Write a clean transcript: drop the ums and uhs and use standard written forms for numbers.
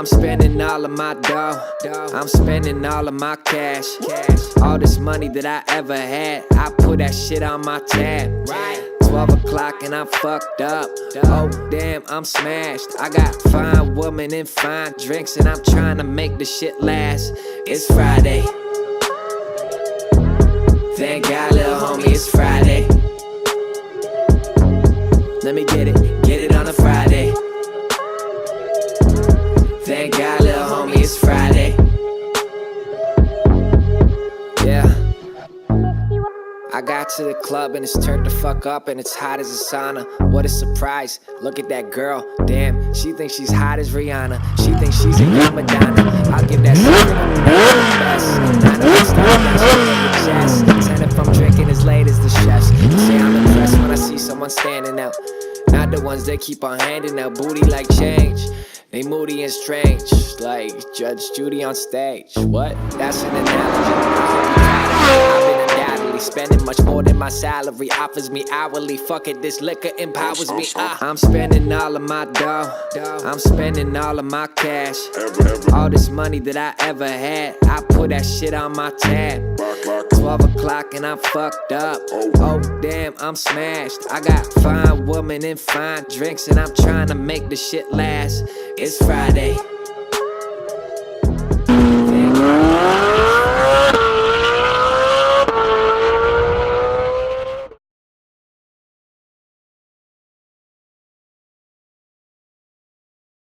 I'm spending all of my dough, I'm spending all of my cash. All this money that I ever had, I put that shit on my tab. 12 o'clock and I'm fucked up. Oh damn, I'm smashed. I got fine women and fine drinks, and I'm trying to make the shit last. It's Friday. Thank God, little homie, it's Friday. Let me get it on a Friday. Thank God, little homie, it's Friday. Yeah. I got to the club and it's turned the fuck up and it's hot as a sauna. What a surprise, look at that girl. Damn, she thinks she's hot as Rihanna. She thinks she's a young Madonna. I'll give that shit the best. 9 to 5 stars, 10 if I'm drinking as late as the chefs. They say I'm impressed when I see someone standing out, not the ones that keep on handing out booty like change. They moody and strange, like Judge Judy on stage. What? That's an analogy. I've been undoubtedly spending much more than my salary offers me hourly. Fuck it, this liquor empowers me. I'm spending all of my dough, I'm spending all of my cash. All this money that I ever had, I put that shit on my tab. 12 o'clock and I'm fucked up. Oh damn, I'm smashed. I got fine woman and fine drinks and I'm trying to make the shit last. It's Friday.